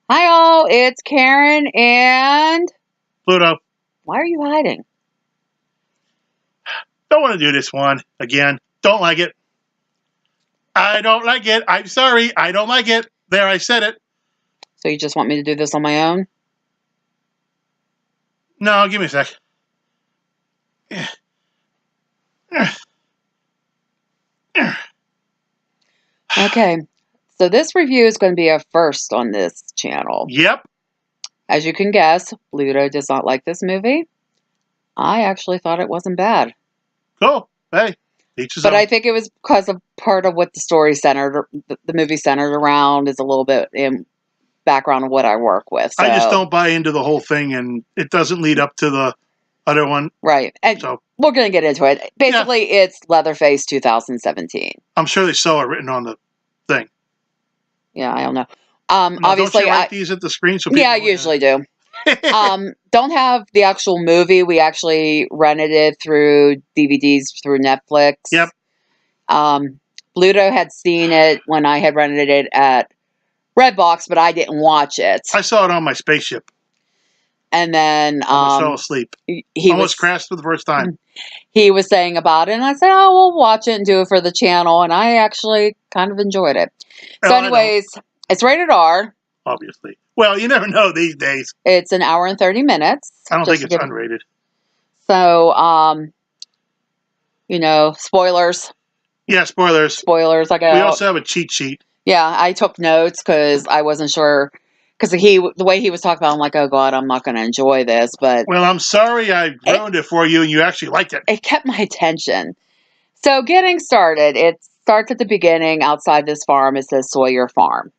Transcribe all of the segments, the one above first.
Hi all, it's Karen and Pluto. why are you hiding? Don't want to do this one again. Don't like it. I don't like it. I'm sorry. I don't like it. There, I said it. So you just want me to do this on my own? No, give me a sec. Okay. So this review is going to be a first on this channel. Yep. As you can guess, Pluto does not like this movie. I actually thought it wasn't bad. Cool. Hey, each his But own. I think it was because of part of what the story centered, the movie centered around is a little bit in background of what I work with. So, I just don't buy into the whole thing, and it doesn't lead up to the other one. right. And So we're going to get into it. Basically, it's Leatherface 2017. I'm sure they saw it written on the thing. Yeah, I don't know. No, Obviously, don't you write these at the screen so people? Yeah, I usually do. Don't have the actual movie. We actually rented it through DVDs through Netflix. Yep. Bluto had seen it when I had rented it at Redbox, but I didn't watch it. I saw it on my spaceship. And then Almost fell asleep. He almost crashed for the first time. He was saying about it, and I said, "Oh, we'll watch it and do it for the channel." And I actually kind of enjoyed it. So, anyways, it's rated R. Obviously. Well, you never know these days. It's an hour and 30 minutes. I don't think it's unrated. So, spoilers. Yeah, spoilers. Spoilers. We also have a cheat sheet. Yeah, I took notes because I wasn't sure. Because the way he was talking about it, I'm like, oh, God, I'm not going to enjoy this. But well, I'm sorry I ruined it for you and you actually liked it. It kept my attention. So getting started, it starts at the beginning outside this farm. It says Sawyer Farm.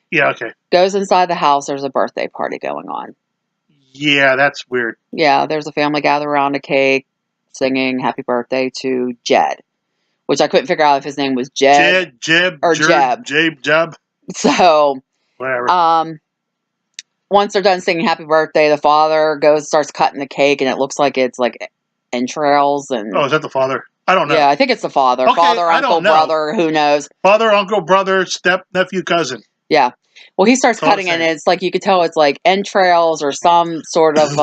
Yeah, okay. Goes inside the house. There's a birthday party going on. Yeah, that's weird. Yeah, there's a family gathered around a cake singing happy birthday to Jed, which I couldn't figure out if his name was Jed or Jeb. Jeb. So, whatever. Once they're done singing happy birthday, the father starts cutting the cake, and it looks like it's like entrails. And oh, is that the father? I don't know. Yeah, I think it's the father. Okay, father, uncle, brother, who knows? Father, uncle, brother, step, nephew, cousin. Yeah. Well, he starts cutting it, and it's like you could tell it's like entrails or some sort of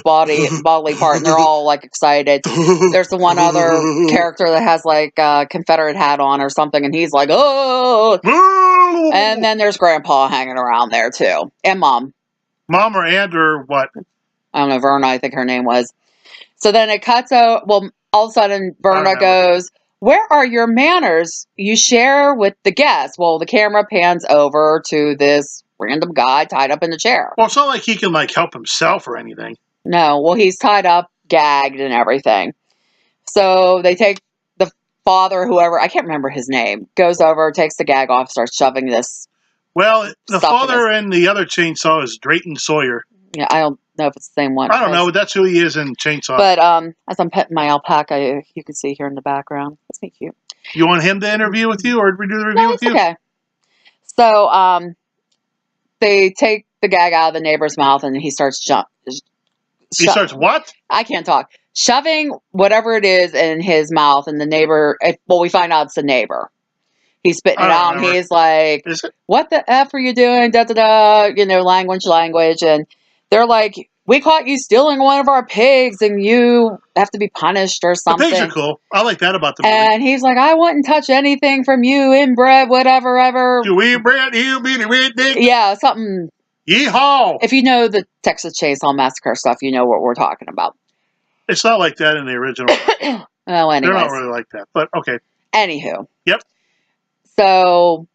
bodily part, and they're all like excited. There's the one other character that has like a Confederate hat on or something, and he's like, oh. And then there's Grandpa hanging around there too, and Mom. Mom or aunt or what? I don't know, Verna, I think her name was. So then it cuts out. Well, all of a sudden, Verna goes, "Where are your manners you share with the guests?" Well, the camera pans over to this random guy tied up in a chair. Well, it's not like he can like help himself or anything. No, well, he's tied up, gagged, and everything. So they take the father, whoever, I can't remember his name, goes over, takes the gag off, starts shoving this. Well, the father and the other chainsaw is Drayton Sawyer. Yeah, I don't know if it's the same one. I don't know, but that's who he is in Chainsaw. But as I'm petting my alpaca, you can see here in the background. Isn't he cute? You want him to interview with you, or did we do the review with you? Okay. So they take the gag out of the neighbor's mouth, and he starts He starts what? I can't talk. Shoving whatever it is in his mouth, and the neighbor. Well, we find out it's the neighbor. He's spitting it out, and he's like, "What the F are you doing?" Da da da. Language, and they're like, "We caught you stealing one of our pigs, and you have to be punished or something." The pigs are cool. I like that about the movie. And he's like, "I wouldn't touch anything from you, inbred, whatever, ever." You inbred, you be the red dick. Yeah, something. Yeehaw! If you know the Texas Chainsaw Massacre stuff, you know what we're talking about. It's not like that in the original. Well, anyways. They're not really like that, but okay. Anywho. Yep. So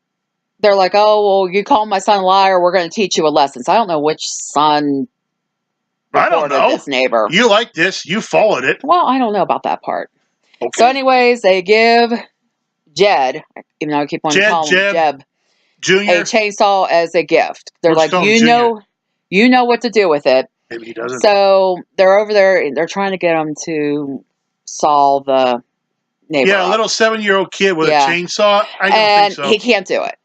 they're like, "Oh, well, you call my son a liar, we're going to teach you a lesson." So I don't know which son reported this neighbor. You like this. You followed it. Well, I don't know about that part. Okay. So anyways, they give Jed, even though I keep wanting to call him Jeb, Junior, a chainsaw as a gift. They're like, you know what to do with it. Maybe he doesn't. So they're over there, and they're trying to get him to solve the neighbor. Yeah, a little 7-year-old kid with a chainsaw. I don't think so. He can't do it.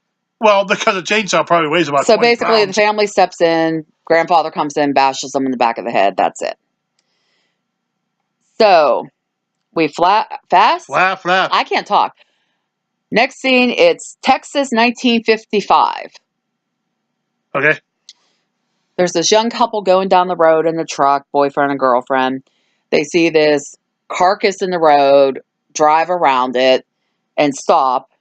Well, because a chainsaw probably weighs about 20 So basically, pounds. the family steps in. Grandfather comes in, bashes him in the back of the head. That's it. So we fast? Laugh. I can't talk. Next scene, it's Texas 1955. Okay. There's this young couple going down the road in the truck, boyfriend and girlfriend. They see this carcass in the road, drive around it, and stop.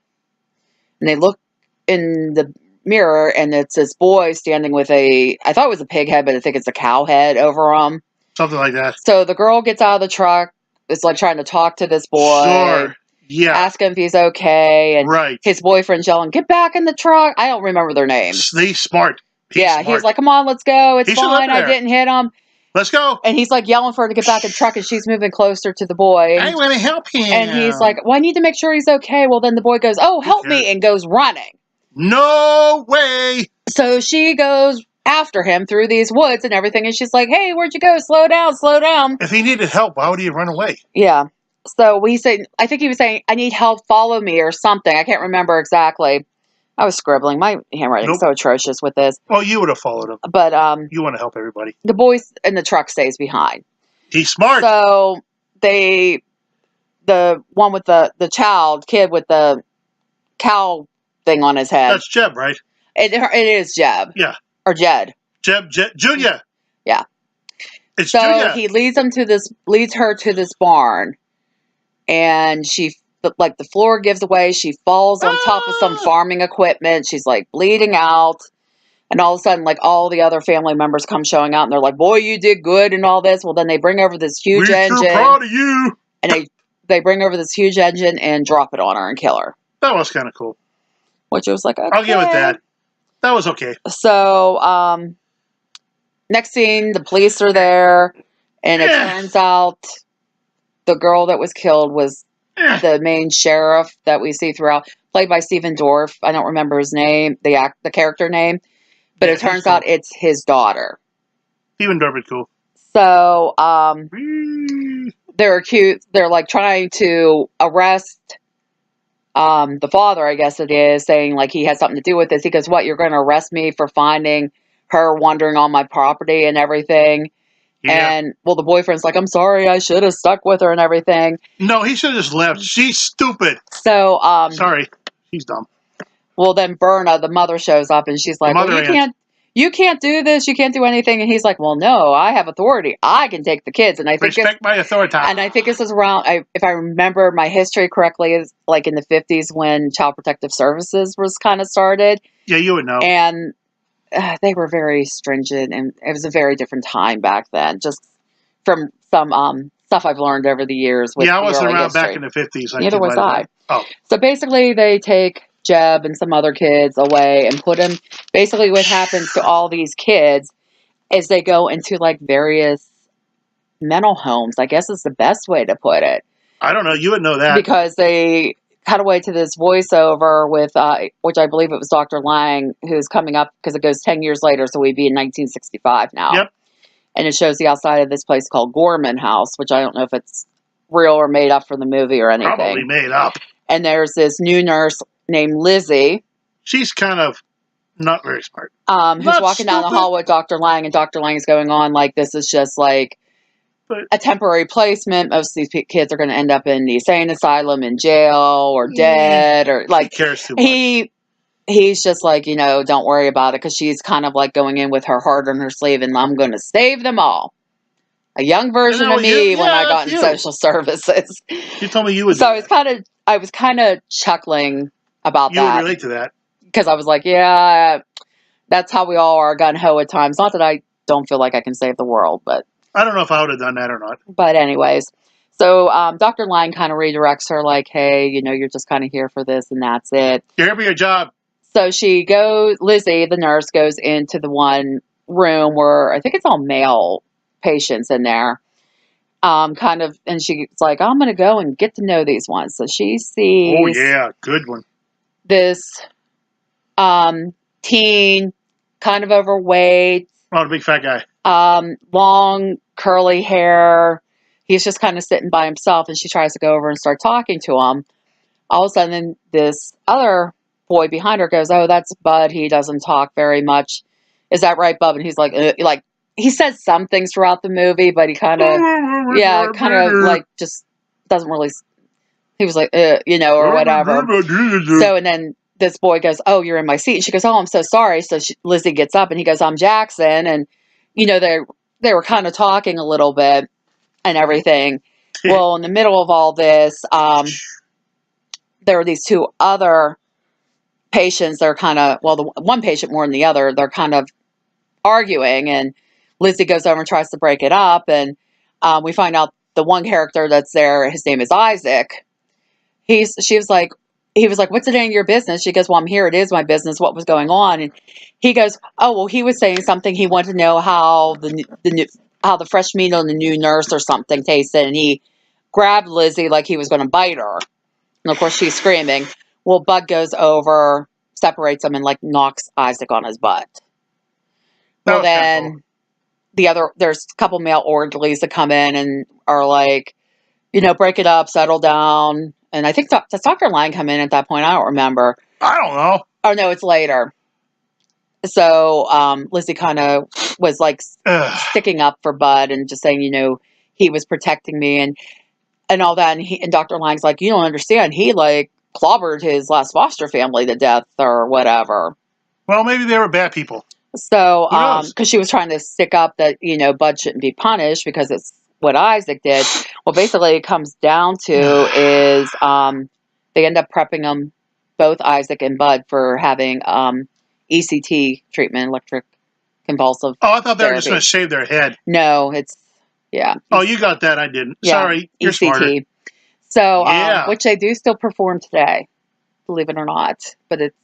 And they look in the mirror, and it's this boy standing with I thought it was a pig head, but I think it's a cow head over him. Something like that. So the girl gets out of the truck, is like trying to talk to this boy. Sure. Yeah. Ask him if he's okay. And right. His boyfriend's yelling, "Get back in the truck." I don't remember their names. He's smart. He's like, "Come on, let's go. It's fine. I didn't hit him. Let's go." And he's like yelling for her to get back in the truck, and she's moving closer to the boy. I want to help him. And he's like, "Well, I need to make sure he's okay." Well, then the boy goes, "Oh, help me," and goes running. No way. So she goes after him through these woods and everything, and she's like, "Hey, where'd you go? Slow down, slow down." If he needed help, why would he run away? Yeah. So I think he was saying, "I need help, follow me," or something. I can't remember exactly. I was scribbling. My handwriting's so atrocious with this. Well, you would have followed him. But you want to help everybody. The boy in the truck stays behind. He's smart. So the one with the kid with the cow thing on his head. That's Jeb, right? It is Jeb. Yeah. Or Jed. Jeb Junior. Yeah. It's so Junior. He leads her to this barn, and the floor gives away. She falls on top of some farming equipment. She's like bleeding out. And all of a sudden, like all the other family members come showing out, and they're like, "Boy, you did good," and all this. Well, then they bring over this huge engine. We're proud of you. And they bring over this huge engine and drop it on her and kill her. That was kind of cool. Which was like, okay. I'll give it that. That was okay. So, next scene, the police are there, and it turns out the girl that was killed was the main sheriff that we see throughout, played by Stephen Dorff. I don't remember his name, the character name, but it turns out it's his daughter. Stephen Dorff is cool. So, they're accused. They're like trying to arrest the father, I guess it is, saying like he has something to do with this. He goes, "What? You're going to arrest me for finding her wandering on my property and everything?" Yeah. And well, the boyfriend's like, "I'm sorry, I should have stuck with her and everything." No, he should have just left. She's stupid. So, sorry, she's dumb. Well, then Berna, the mother, shows up and she's like, "Well, you can't do this. You can't do anything." And he's like, "Well, no, I have authority. I can take the kids." And I think respect my authority. And I think this is around, if I remember my history correctly, is like in the 50s when Child Protective Services was kind of started. Yeah, you would know. And they were very stringent, and it was a very different time back then. Just from some stuff I've learned over the years. With I wasn't around history. back in the 50s. Neither was I. Oh. So basically, they take Jeb and some other kids away and put them. Basically, what happens to all these kids is they go into like various mental homes. I guess is the best way to put it. I don't know. You would know that because they cut away to this voiceover with, which I believe it was Dr. Lang, who's coming up because it goes 10 years later, so we'd be in 1965 now. Yep. And it shows the outside of this place called Gorman House, which I don't know if it's real or made up for the movie or anything. Probably made up. And there's this new nurse named Lizzie. She's kind of not very smart. Who's walking down the hall with Dr. Lang, and Dr. Lang is going on like this is just like a temporary placement. Most of these kids are going to end up in the insane asylum, in jail, or dead, or like he cares too much. He's just like, don't worry about it, because she's kind of like going in with her heart on her sleeve, and I'm going to save them all. A young version of me when I got in social services. You told me you would. So I was kind of chuckling about that. You would relate to that because I was like, yeah, that's how we all are gun ho at times. Not that I don't feel like I can save the world, but. I don't know if I would have done that or not. But anyways, so Dr. Lang kind of redirects her like, hey, you're just kind of here for this and that's it. You're here for your job. So Lizzie, the nurse, goes into the one room where I think it's all male patients in there. And she's like, I'm going to go and get to know these ones. So she sees. Oh, yeah. Good one. This teen, kind of overweight. Oh, the big fat guy. Long curly hair. He's just kind of sitting by himself, and she tries to go over and start talking to him. All of a sudden, this other boy behind her goes, "Oh, that's Bud. He doesn't talk very much. Is that right, Bub?" And he's like he says some things throughout the movie, but he kind of like just doesn't really. He was like, or whatever. So, and then this boy goes, "Oh, you're in my seat." And she goes, "Oh, I'm so sorry." So Lizzie gets up and he goes, "I'm Jackson." And, they were kind of talking a little bit and everything. Well, in the middle of all this, there were these two other patients. They're kind of, well, the one patient more than the other, they're kind of arguing. And Lizzie goes over and tries to break it up. And we find out the one character that's there, his name is Isaac. He was like, "What's it in your business?" She goes, "Well, I'm here. It is my business. What was going on?" And he goes, "Oh, well, he was saying something. He wanted to know how how the fresh meat on the new nurse or something tasted." And he grabbed Lizzie like he was going to bite her. And of course, she's screaming. Well, Bud goes over, separates them, and like knocks Isaac on his butt. Well, then there's a couple male orderlies that come in and are like, break it up, settle down. And I think does Dr. Lang come in at that point? I don't remember. I don't know. Oh, no, it's later. So Lizzie kind of was like sticking up for Bud and just saying, he was protecting me and all that. And Dr. Lang's like, "You don't understand. He like clobbered his last foster family to death or whatever." Well, maybe they were bad people. So, because she was trying to stick up that, Bud shouldn't be punished because it's what Isaac did. Well, basically it comes down to is they end up prepping them, both Isaac and Bud, for having ECT treatment, electric convulsive Oh, I thought they therapy. were just going to shave their head. No, it's, yeah. Oh, you got that. I didn't. Yeah, sorry. You're ECT. smarter. So, which they do still perform today, believe it or not. But it's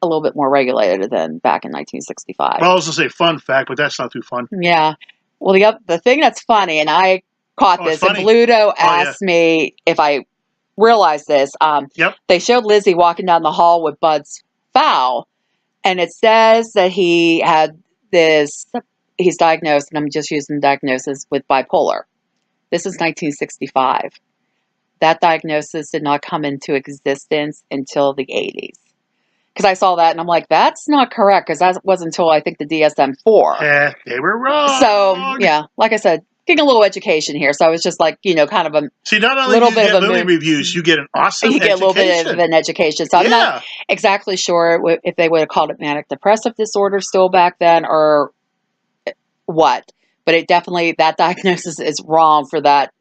a little bit more regulated than back in 1965. Well, I was going to say fun fact, but that's not too fun. Yeah. Well, the thing that's funny, and I caught this, and Bluto asked me if I realized this. Yep. They showed Lizzie walking down the hall with Bud's foul, and it says that he had he's diagnosed, and I'm just using diagnosis, with bipolar. This is 1965. That diagnosis did not come into existence until the 80s. Because I saw that and I'm like, that's not correct, because that wasn't until I think the DSM-4. Yeah, they were wrong. So, yeah, like I said, getting a little education here. So I was just like, kind of a not only little do bit you of get movie reviews, you get an awesome you get education. a little bit of an education. So I'm not exactly sure if they would have called it manic depressive disorder still back then or what. But it definitely, that diagnosis is wrong for that.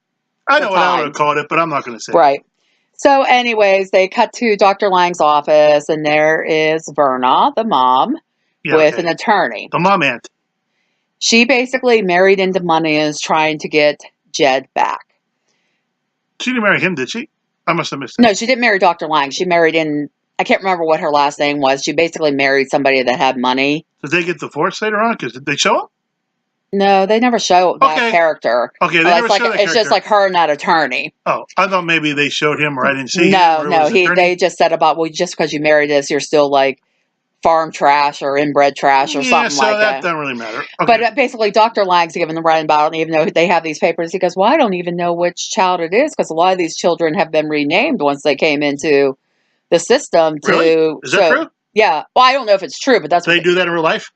I know what I would have called it, but I'm not going to say. Right. So anyways, they cut to Dr. Lang's office, and there is Verna, the mom, with an attorney. The mom aunt. She basically married into money and is trying to get Jed back. She didn't marry him, did she? I must have missed it. No, she didn't marry Dr. Lang. She married I can't remember what her last name was. She basically married somebody that had money. Did they get divorced later on? Because did they show up? No, they never show that character. Okay, they never show that character. It's just like her and that attorney. Oh, I thought maybe they showed him or I didn't see him. No, they just said about, well, just because you married us, you're still like farm trash or inbred trash or something like that. Yeah, so that doesn't really matter. Okay. But basically, Dr. Lang's given them writing about it, and even though they have these papers, he goes, well, I don't even know which child it is, because a lot of these children have been renamed once they came into the system. Really? Is that true? Yeah. Well, I don't know if it's true, but that's what they do that in real life?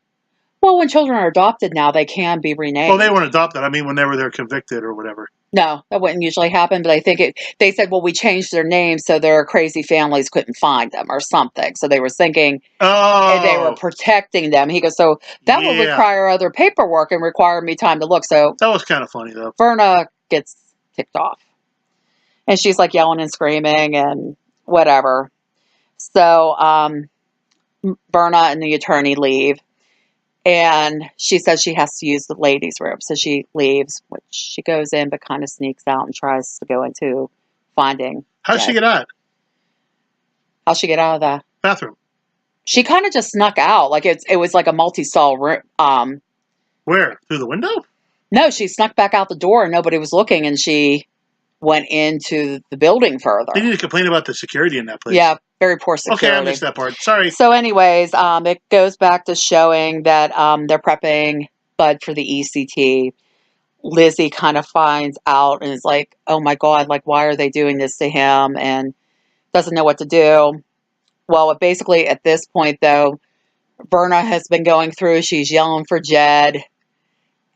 Well, when children are adopted now, they can be renamed. Well, they weren't adopted. I mean, whenever they're convicted or whatever. No, that wouldn't usually happen, but I think they said, well, we changed their names so their crazy families couldn't find them or something. So they were thinking they were protecting them. He goes, so that would require other paperwork and require me time to look. So that was kind of funny, though. Verna gets ticked off. And she's like yelling and screaming and whatever. So Verna and the attorney leave. And she says she has to use the ladies' room. So she leaves, which she goes in, but kind of sneaks out and tries to go into finding. How'd she get out? How'd she get out of the bathroom? She kind of just snuck out. Like it was like a multi-stall room. Where? Through the window? No, she snuck back out the door and nobody was looking, and she went into the building further. They need to complain about the security in that place. Yeah, very poor security. Okay, I missed that part. Sorry. So anyways, it goes back to showing that they're prepping Bud for the ECT. Lizzie kind of finds out and is like, oh my God, like, why are they doing this to him? And doesn't know what to do. Well, basically at this point, though, Verna has been going through. She's yelling for Jed.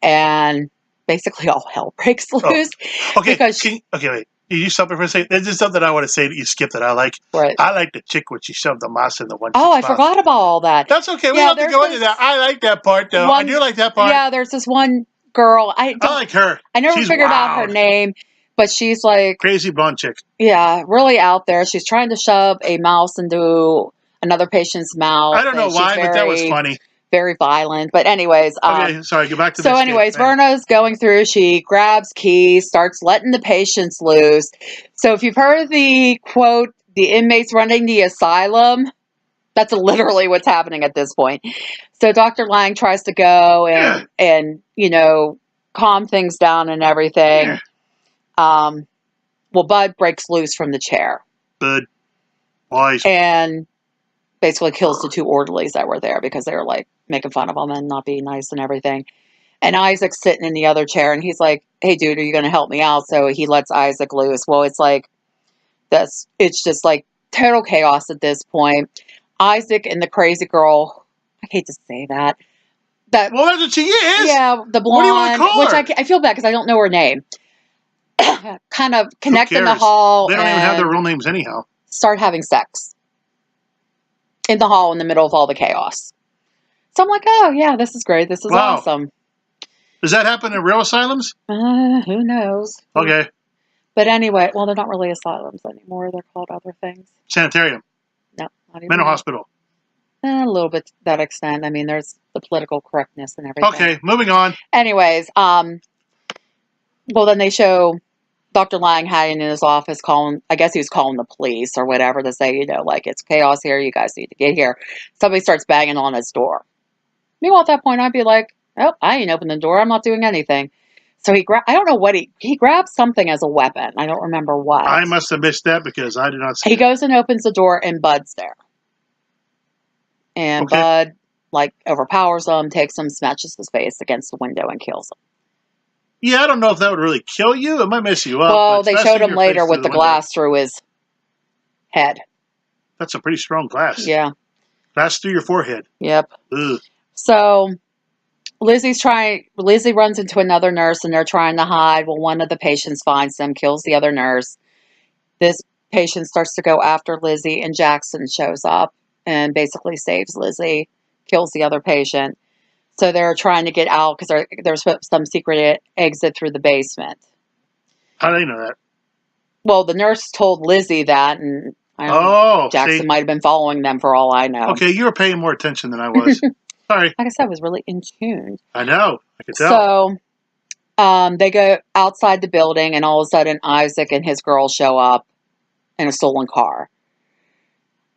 And basically all hell breaks loose. Okay, because wait. You stop it for a second. There's just something I want to say that you skipped that I like. Right. I like the chick when she shoved the moss in the one. Oh, I forgot about all that. That's okay. We don't have to go into that. I like that part, though. I do like that part. Yeah, there's this one girl. I like her. I never figured out her name, but she's like crazy blonde chick. Yeah, really out there. She's trying to shove a mouse into another patient's mouth. I don't know why, but that was funny. Very violent. But anyways, okay, sorry, go back to so anyways, Verna's going through, she grabs keys, starts letting the patients loose. So if you've heard the quote, the inmates running the asylum, that's literally what's happening at this point. So Dr. Lang tries to go and you know, calm things down and everything. Well, Bud breaks loose from the chair. Bud. Wise. And basically kills the two orderlies that were there because they were like making fun of him and not being nice and everything. And Isaac's sitting in the other chair and he's like, hey dude, are you going to help me out? So he lets Isaac loose. Well, it's like, it's just like total chaos at this point. Isaac and the crazy girl, I hate to say that. Well, that's what she is. Yeah, the blonde. What do you want to call her? Which I feel bad because I don't know her name. Kind of connect in the hall. They don't even have their real names anyhow. Start having sex in the hall in the middle of all the chaos. So I'm like, oh yeah, this is great. This is awesome. Does that happen in real asylums? Who knows? Okay. But anyway, well, they're not really asylums anymore. They're called other things. Sanitarium. No, not even. Mental hospital. A little bit to that extent. I mean, there's the political correctness and everything. Okay, moving on. Anyways, well, then they show Dr. Lang hiding in his office calling, I guess he was calling the police or whatever to say, you know, like, it's chaos here. You guys need to get here. Somebody starts banging on his door. Meanwhile, at that point, I'd be like, oh, I ain't opened the door. I'm not doing anything. So I don't know what he grabs something as a weapon. I don't remember what. I must have missed that because I did not see He goes and opens the door and Bud's there. And Bud, like, overpowers him, takes him, smashes his face against the window and kills him. Yeah, I don't know if that would really kill you. It might mess you up. Well, they showed him later with the glass through his head. That's a pretty strong glass. Yeah. Glass through your forehead. Yep. Ugh. So Lizzie runs into another nurse and they're trying to hide. Well, one of the patients finds them, kills the other nurse. This patient starts to go after Lizzie and Jackson shows up and basically saves Lizzie, kills the other patient. So they're trying to get out because there's some secret exit through the basement. How do they know that? Well, the nurse told Lizzie that, and Jackson might have been following them for all I know. Okay, you were paying more attention than I was. Sorry. Like I said, I was really in tune. I know. I could tell. So they go outside the building, and all of a sudden, Isaac and his girl show up in a stolen car.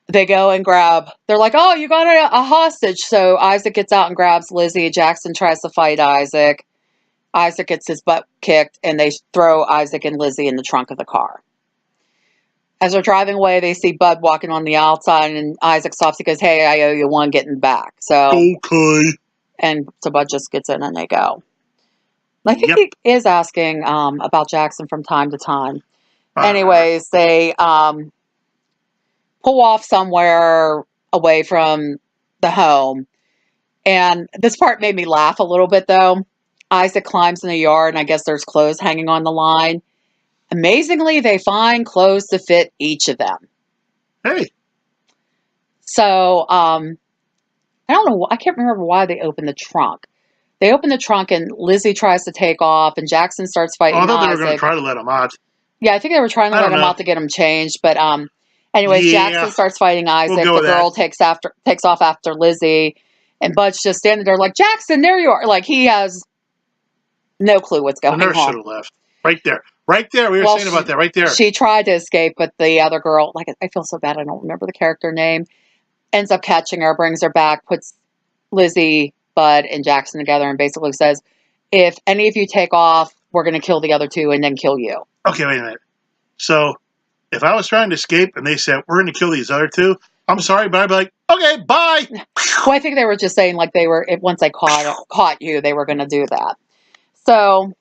They go and they're like, oh, you got a hostage. So Isaac gets out and grabs Lizzie. Jackson tries to fight Isaac. Isaac gets his butt kicked, and they throw Isaac and Lizzie in the trunk of the car. As they're driving away, they see Bud walking on the outside, and Isaac stops. He goes, hey, I owe you one getting back. So okay. And so Bud just gets in, and they go. I think he is asking about Jackson from time to time. Anyways, they pull off somewhere away from the home. And this part made me laugh a little bit, though. Isaac climbs in the yard, and I guess there's clothes hanging on the line. Amazingly, they find clothes to fit each of them. Hey. So, I don't know. I can't remember why they opened the trunk. They open the trunk, and Lizzie tries to take off, and Jackson starts fighting Isaac. I thought they were going to try to let him out. Yeah, I think they were trying to let him out to get him changed, but anyways, Jackson starts fighting Isaac. The girl takes off after Lizzie, and Bud's just standing there like, Jackson, there you are. Like, he has no clue what's going on. The nurse should have left. Right there. Right there. We were saying about that. Right there. She tried to escape, but the other girl, like, I feel so bad. I don't remember the character name, ends up catching her, brings her back, puts Lizzie, Bud, and Jackson together, and basically says, if any of you take off, we're going to kill the other two and then kill you. Okay, wait a minute. So, if I was trying to escape and they said, we're going to kill these other two, I'm sorry, but I'd be like, okay, bye. Well, I think they were just saying, like, once they caught you, they were going to do that. So,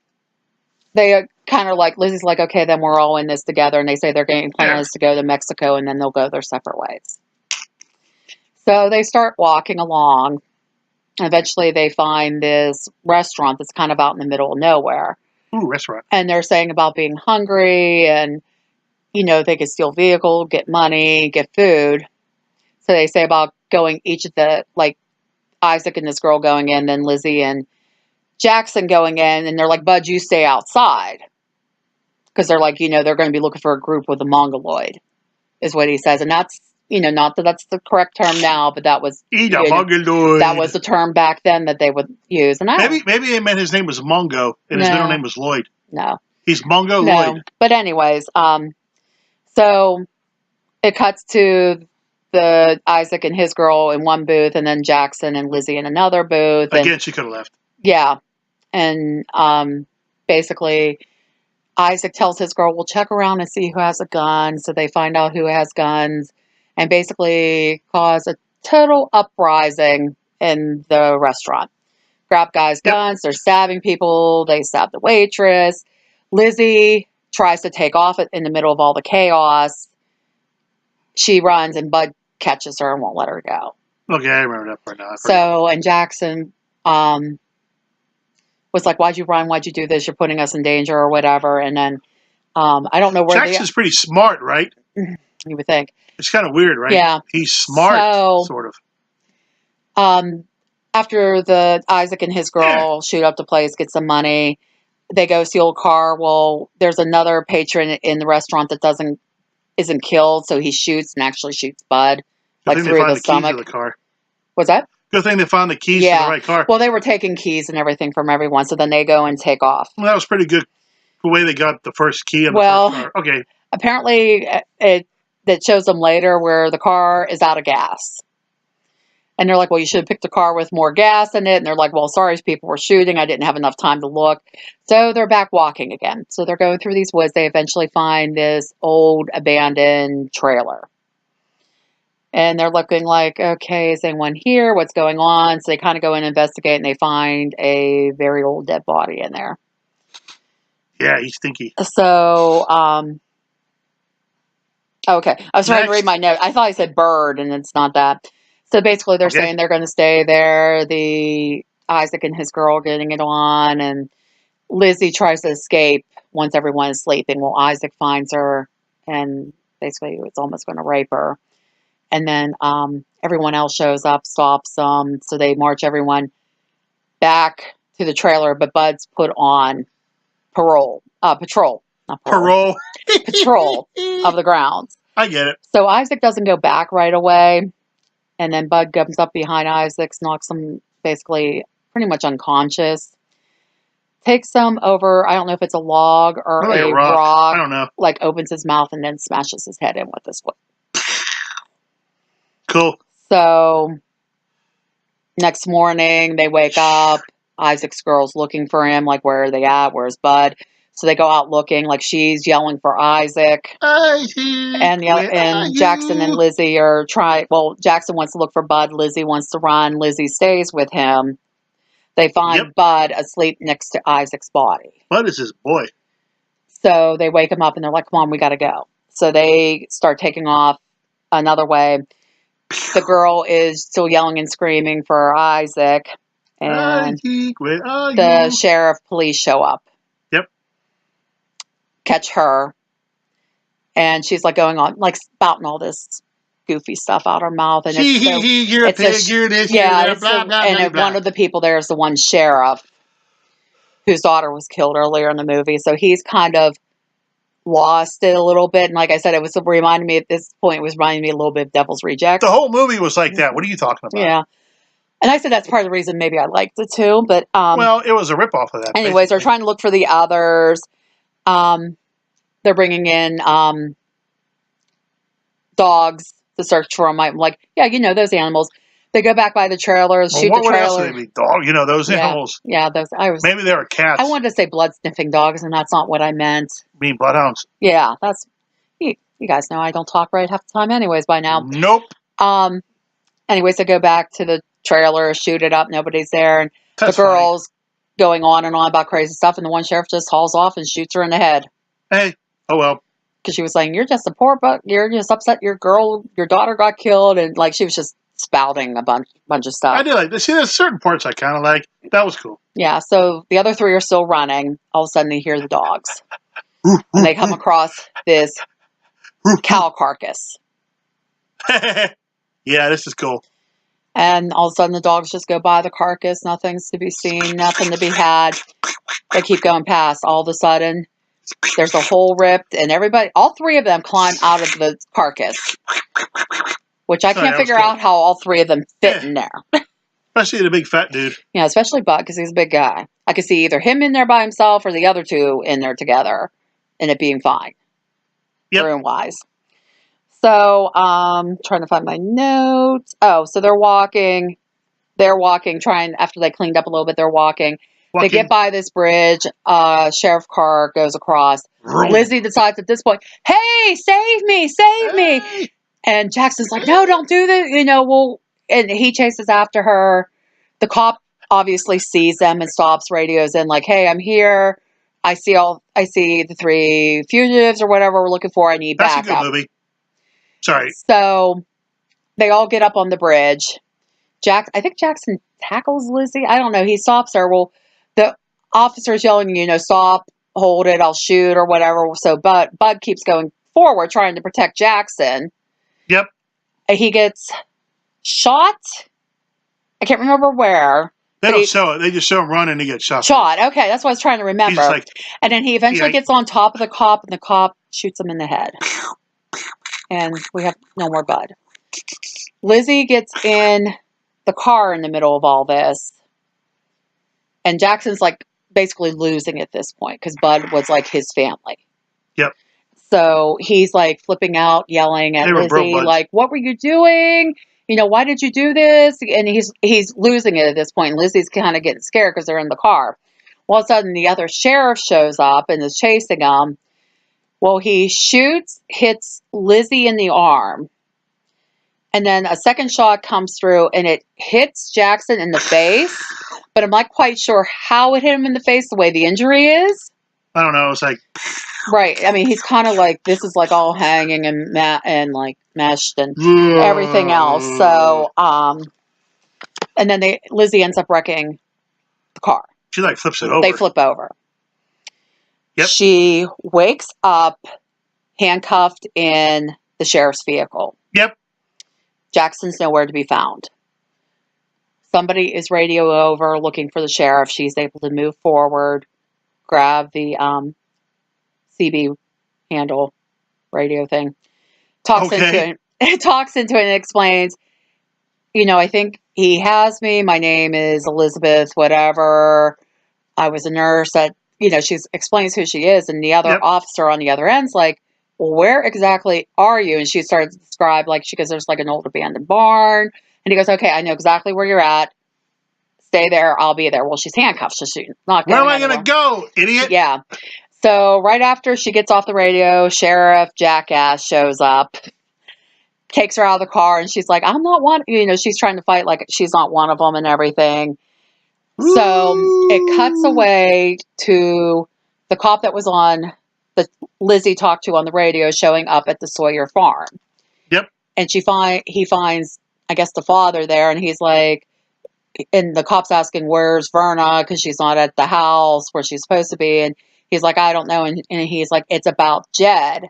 they kind of like, Lizzie's like, okay, then we're all in this together. And they say their game plan is to go to Mexico and then they'll go their separate ways. So, they start walking along. Eventually, they find this restaurant that's kind of out in the middle of nowhere. Ooh, restaurant. And they're saying about being hungry and, you know, they could steal vehicle, get money, get food. So they say about going each of the, like, Isaac and this girl going in, then Lizzie and Jackson going in, and they're like, Bud, you stay outside. Because they're like, you know, they're going to be looking for a group with a mongoloid, is what he says. And that's, you know, not that that's the correct term now, but that was mongoloid. That was the term back then that they would use. And maybe they meant his name was Mongo and his middle name was Lloyd. No. He's Mongo Lloyd. But anyways, so it cuts to the Isaac and his girl in one booth, and then Jackson and Lizzie in another booth. Again, she could have left. Yeah. And basically, Isaac tells his girl, we'll check around and see who has a gun. So they find out who has guns and basically cause a total uprising in the restaurant. Grab guys' guns. They're stabbing people. They stab the waitress. Lizzie tries to take off in the middle of all the chaos. She runs and Bud catches her and won't let her go. Okay, I remember that part now. So, and Jackson was like, why'd you run? Why'd you do this? You're putting us in danger or whatever. And then I don't know where Jackson's pretty smart, right? You would think. It's kind of weird, right? Yeah. He's smart, sort of. After the Isaac and his girl shoot up the place, get some money, they go steal a car. Well, there's another patron in the restaurant that isn't killed, so he shoots and actually shoots Bud, like through the stomach. Keys to the car. What's that? Good thing they found the keys to the right car. Well, they were taking keys and everything from everyone, so then they go and take off. Well, that was pretty good. The way they got the first key in the first car. Okay. Apparently, it shows them later where the car is out of gas. And they're like, well, you should have picked a car with more gas in it. And they're like, well, sorry, people were shooting. I didn't have enough time to look. So they're back walking again. So they're going through these woods. They eventually find this old abandoned trailer. And they're looking like, okay, is anyone here? What's going on? So they kind of go in and investigate, and they find a very old dead body in there. Yeah, he's stinky. So, okay. I was trying to read my note. I thought I said bird, and it's not that. So basically, they're saying they're going to stay there. The Isaac and his girl getting it on, and Lizzie tries to escape once everyone is sleeping. Well, Isaac finds her, and basically, it's almost going to rape her. And then everyone else shows up, stops them. So they march everyone back to the trailer, but Bud's put on patrol of the grounds. I get it. So Isaac doesn't go back right away. And then Bud comes up behind Isaac, knocks him basically pretty much unconscious. Takes him over, I don't know if it's a log or a rock. I don't know. Like opens his mouth and then smashes his head in with this whip. Cool. So next morning they wake up. Isaac's girl's looking for him. Like, where are they at? Where's Bud? So they go out looking. Like, she's yelling for Isaac. And Jackson and Lizzie are trying. Well, Jackson wants to look for Bud. Lizzie wants to run. Lizzie stays with him. They find Bud asleep next to Isaac's body. Bud is his boy. So they wake him up and they're like, come on, we got to go. So they start taking off another way. The girl is still yelling and screaming for Isaac. And the sheriff police show up. Yep. Catch her. And she's like going on, like spouting all this goofy stuff out her mouth. And you're a pig, you're this, you're that, blah, blah, blah, blah. One of the people there is the one sheriff whose daughter was killed earlier in the movie. So he's kind of lost it a little bit. And like I said, it was reminding me at this point, it was reminding me a little bit of Devil's Rejects. The whole movie was like that. What are you talking about? Yeah. And I said that's part of the reason maybe I liked it too. But well, it was a ripoff of that. Anyways, basically. They're trying to look for the others. They're bringing in dogs to search for them. I'm like, yeah, you know those animals. They go back by the trailers, shoot the trailer. What else would they be? Dog, you know those animals. Yeah, those. Maybe they were cats. I wanted to say blood sniffing dogs, and that's not what I meant. You mean bloodhounds? Yeah, that's. You guys know I don't talk right half the time, anyways. By now. Nope. Anyways, they go back to the trailer, shoot it up. Nobody's there, and the girl's going on and on about crazy stuff, and the one sheriff just hauls off and shoots her in the head. Hey, oh well. Because she was saying, "You're just a poor buck. You're just upset. Your daughter got killed," and like she was just spouting a bunch of stuff. I did like this. See, there's certain parts I kind of like. That was cool. Yeah, so the other three are still running. All of a sudden, they hear the dogs. And they come across this cow carcass. Yeah, this is cool. And all of a sudden, the dogs just go by the carcass. Nothing's to be seen. Nothing to be had. They keep going past. All of a sudden, there's a hole ripped. And all three of them climb out of the carcass. Which I can't figure out how all three of them fit in there. Especially the big fat dude. Yeah, especially Bud, because he's a big guy. I could see either him in there by himself or the other two in there together, and it being fine. Yep. Room-wise. So, trying to find my notes. Oh, so they're walking. After they cleaned up a little bit, they're walking. They get by this bridge. Sheriff car goes across. Lizzie decides at this point, hey, save me, save me. And Jackson's like, no, don't do this. And he chases after her. The cop obviously sees them and stops, radios in like, hey, I'm here. I see the three fugitives or whatever we're looking for. I need backup. That's a good movie. Sorry. So they all get up on the bridge. I think Jackson tackles Lizzie. I don't know. He stops her. Well, the officer's yelling, stop, hold it, I'll shoot or whatever. So Bud keeps going forward trying to protect Jackson. Yep. He gets shot. I can't remember where. They don't show it. They just show him running and he gets shot. Okay, that's what I was trying to remember. And then he eventually gets on top of the cop, and the cop shoots him in the head. And we have no more Bud. Lizzie gets in the car in the middle of all this. And Jackson's like basically losing at this point because Bud was like his family. Yep. So he's like flipping out, yelling at Lizzie, like, what were you doing? Why did you do this? And he's losing it at this point. And Lizzie's kind of getting scared because they're in the car. Well, all of a sudden, the other sheriff shows up and is chasing them. Well, he hits Lizzie in the arm. And then a second shot comes through and it hits Jackson in the face. But I'm not quite sure how it hit him in the face, the way the injury is. I don't know. It's like... Right. I mean, he's kind of like, this is like all hanging and like meshed and everything else. So, and then Lizzie ends up wrecking the car. She like flips it over. They flip over. Yep. She wakes up handcuffed in the sheriff's vehicle. Yep. Jackson's nowhere to be found. Somebody is radio over looking for the sheriff. She's able to move forward, grab the CB handle radio thing, talks into it and explains, I think he has me. My name is Elizabeth, whatever. I was a nurse at, she explains who she is. And the other officer on the other end's like, well, where exactly are you? And she starts to describe, she goes, there's like an old abandoned barn. And he goes, okay, I know exactly where you're at. Stay there. I'll be there. Well, she's handcuffed. So she's not going anywhere. Where am I going to go, idiot? Yeah. So right after she gets off the radio, Sheriff Jackass shows up, takes her out of the car, and she's like, I'm not one, she's trying to fight like she's not one of them and everything. Ooh. So it cuts away to the cop that was on, that Lizzie talked to on the radio, showing up at the Sawyer farm. Yep. And he finds, I guess, the father there, and he's like, and the cop's asking, where's Verna? Because she's not at the house where she's supposed to be. And he's like, I don't know. And he's like, it's about Jed.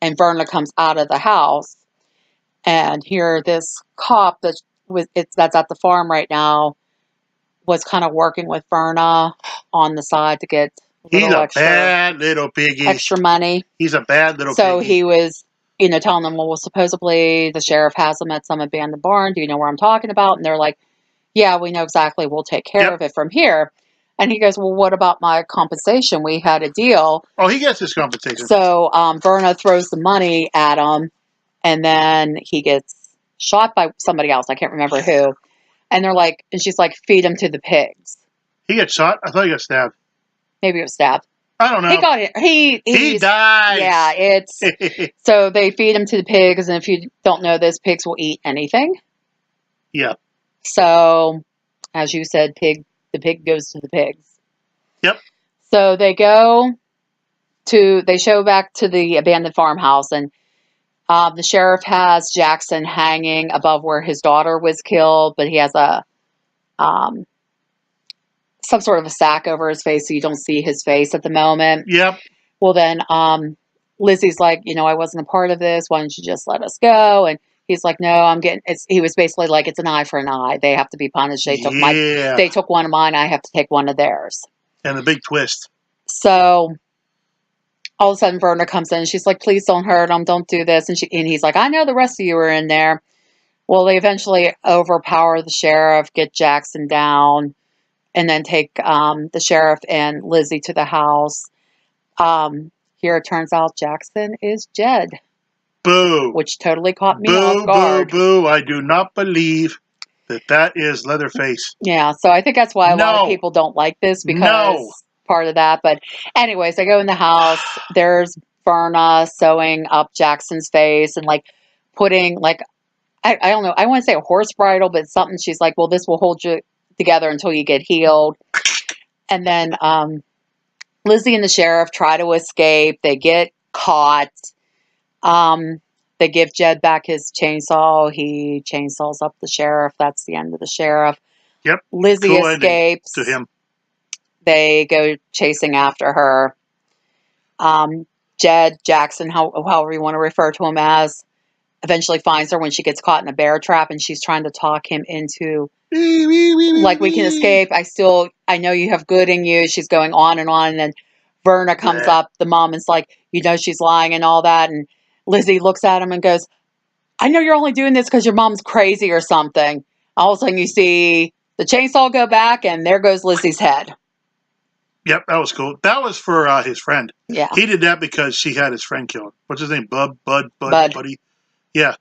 And Verna comes out of the house. And here this cop that's at the farm right now was kind of working with Verna on the side to get bad little piggy. Extra money. He's a bad little piggy. So he was, telling them, well, supposedly the sheriff has them at some abandoned barn. Do you know where I'm talking about? And they're like, yeah, we know exactly. We'll take care of it from here. And he goes, well, what about my compensation? We had a deal. Oh, he gets his compensation. So Verna throws the money at him, and then he gets shot by somebody else. I can't remember who. And they're like, and she's like, feed him to the pigs. He gets shot? I thought he got stabbed. Maybe it was stabbed. I don't know. He got it. He dies. Yeah, it's so they feed him to the pigs, and if you don't know this, pigs will eat anything. Yeah. So, as you said, the pig goes to the pigs. Yep. So they show back to the abandoned farmhouse, and The sheriff has Jackson hanging above where his daughter was killed, but he has a some sort of a sack over his face, so you don't see his face at the moment. Yep. Well, then Lizzie's like, I wasn't a part of this. Why don't you just let us go? And he's like, no, I'm getting. He was basically like, it's an eye for an eye. They have to be punished. They took one of mine. I have to take one of theirs. And the big twist. So all of a sudden, Verna comes in. And she's like, please don't hurt him. Don't do this. And he's like, I know the rest of you are in there. Well, they eventually overpower the sheriff, get Jackson down, and then take the sheriff and Lizzie to the house. Here it turns out Jackson is dead. Boo. Which totally caught me off guard. Boo. I do not believe that is Leatherface. Yeah, so I think that's why a lot of people don't like this, because part of that. But anyways, I go in the house. There's Verna sewing up Jackson's face and like putting like, I don't know, I want to say a horse bridle, but something. She's like, well, this will hold you together until you get healed. And then Lizzie and the sheriff try to escape. They get caught. They give Jed back his chainsaw. He chainsaws up the sheriff. That's the end of the sheriff. Yep. Lizzie escapes. To him. They go chasing after her. Jed, Jackson, however you want to refer to him as, eventually finds her when she gets caught in a bear trap, and she's trying to talk him into, like, we can escape. I know you have good in you. She's going on, and then Verna comes up, the mom, is like, she's lying and all that, and Lizzie looks at him and goes, I know you're only doing this because your mom's crazy or something. All of a sudden you see the chainsaw go back, and there goes Lizzie's head. Yep, that was cool. That was for his friend. Yeah. He did that because she had his friend killed. What's his name? Buddy? Yeah.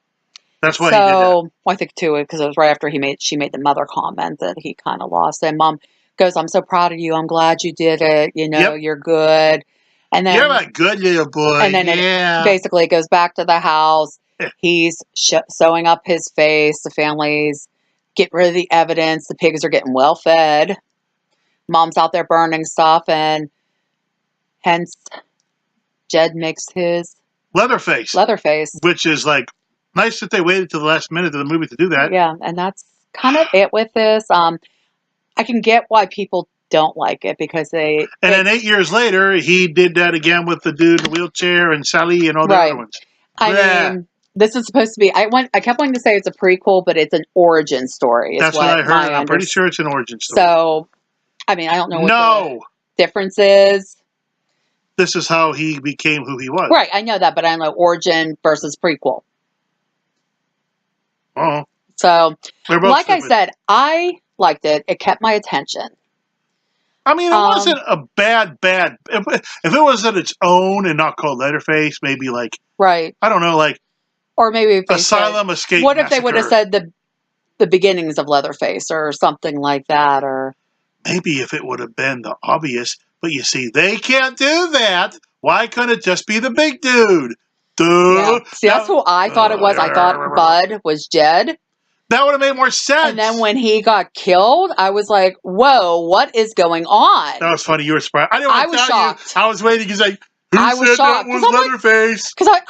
That's why he did that. Well, I think, too, because it was right after she made the mother comment that he kind of lost. And Mom goes, I'm so proud of you. I'm glad you did it. You're good. And then, you're a good little boy. And then it basically goes back to the house. Yeah. He's sewing up his face. The family's get rid of the evidence. The pigs are getting well fed. Mom's out there burning stuff. And hence, Jed makes his Leatherface. Which is like, nice that they waited till the last minute of the movie to do that. Yeah, and that's kind of it with this. I can get why people don't like it, because then 8 years later, he did that again with the dude in the wheelchair and Sally and all the other ones. I mean, this is supposed to be. I kept wanting to say it's a prequel, but it's an origin story. That's what I heard. I'm pretty sure it's an origin story. So, I mean, I don't know what the difference is. This is how he became who he was. Right, I know that, but I don't know origin versus prequel. Oh. So, like I said, I liked it. It kept my attention. I mean, it wasn't a bad. If it was on its own and not called Leatherface, maybe like, right? I don't know, like, or maybe Asylum Escape. What if they would have said the beginnings of Leatherface or something like that, or maybe if it would have been the obvious. But you see, they can't do that. Why couldn't it just be the big dude? Yeah. See, that's who I thought it was. I thought Bud was Jed. That would have made more sense. And then when he got killed, I was like, whoa, what is going on? That was funny. You were surprised. I was shocked. I was waiting. He's like, who said that was Leatherface? Because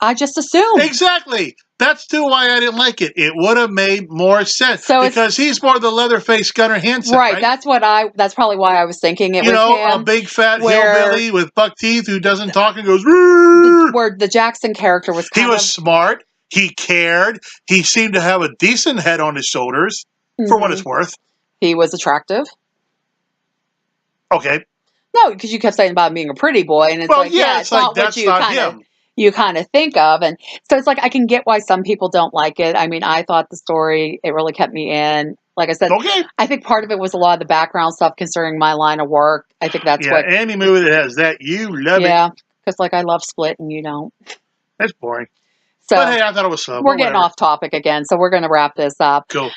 I just assumed. Exactly. That's too why I didn't like it. It would have made more sense. Because he's more the Leatherface Gunnar Hansen. Right. That's probably why I was thinking it was him. A big fat hillbilly with buck teeth who doesn't talk and goes, Rrr! Where the Jackson character was He was smart. He cared. He seemed to have a decent head on his shoulders, for what it's worth. He was attractive. Okay. No, because you kept saying about being a pretty boy, and it's it's not what you kind of think of, and so it's like I can get why some people don't like it. I mean, I thought the story, it really kept me in. Like I said, I think part of it was a lot of the background stuff concerning my line of work. I think that's what any movie that has that, you love it. Yeah, because like I love Split, and you don't. That's boring. So, but hey, I thought it was fun. We're getting off topic again, so we're going to wrap this up. Cool.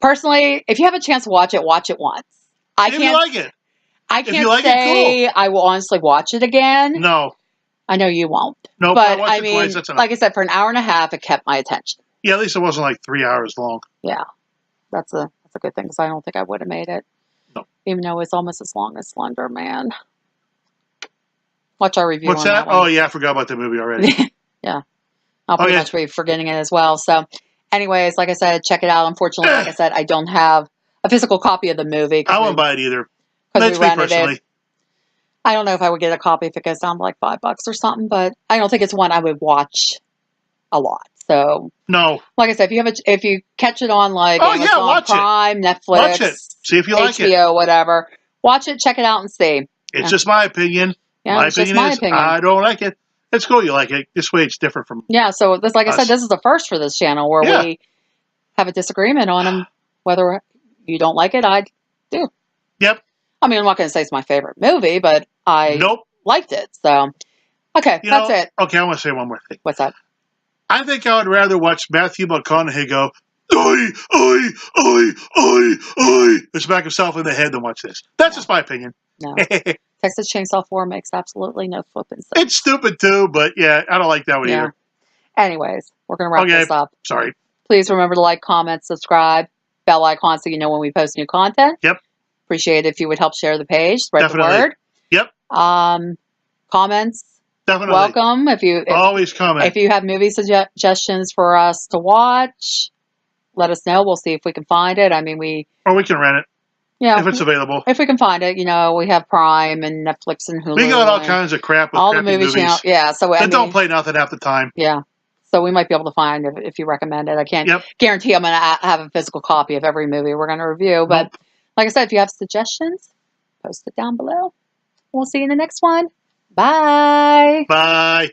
Personally, if you have a chance to watch it once. If you like it. I can't say I will honestly watch it again. No. I know you won't. No, but I mean, like I said, for an hour and a half, it kept my attention. Yeah, at least it wasn't like 3 hours long. Yeah, that's a good thing, because I don't think I would have made it. No. Even though it's almost as long as Slender Man. Watch our review. What's that? Oh yeah, I forgot about the movie already. Yeah. I'll pretty much be forgetting it as well. So, anyways, like I said, check it out. Unfortunately, like I said, I don't have a physical copy of the movie. I won't buy it either. Because we rented it. I don't know if I would get a copy if it goes down to like $5 or something, but I don't think it's one I would watch a lot. So no, like I said, if you catch it on like Amazon Prime, Netflix, watch it. See if you like HBO, whatever, watch it, check it out, and see. It's just my opinion. Yeah, my opinion is I don't like it. It's cool you like it. This way it's different from so this, like I said, this is the first for this channel where we have a disagreement on them. Whether you don't like it, I do. Yep. I mean, I'm not going to say it's my favorite movie, but I liked it. So, okay, that's it. Okay, I want to say one more thing. What's that? I think I would rather watch Matthew McConaughey go, oi, oi, oi, oi, oi, and smack himself in the head than watch this. That's just my opinion. No. Texas Chainsaw 4 makes absolutely no flipping sense. It's stupid too, but yeah, I don't like that one either. Anyways, we're going to wrap this up. Sorry. Please remember to like, comment, subscribe, bell icon so you know when we post new content. Yep. Appreciate it if you would help share the page, spread the word. Yep. Comments. Definitely. Welcome. Always comment. If you have movie suggestions for us to watch, let us know. We'll see if we can find it. I mean, or we can rent it. Yeah. If it's available. If we can find it, we have Prime and Netflix and Hulu. We got all kinds of crap with all the movie channels. Yeah. So they don't play nothing half the time. Yeah. So we might be able to find it if you recommend it. I can't guarantee I'm going to have a physical copy of every movie we're going to review. But like I said, if you have suggestions, post it down below. We'll see you in the next one. Bye. Bye.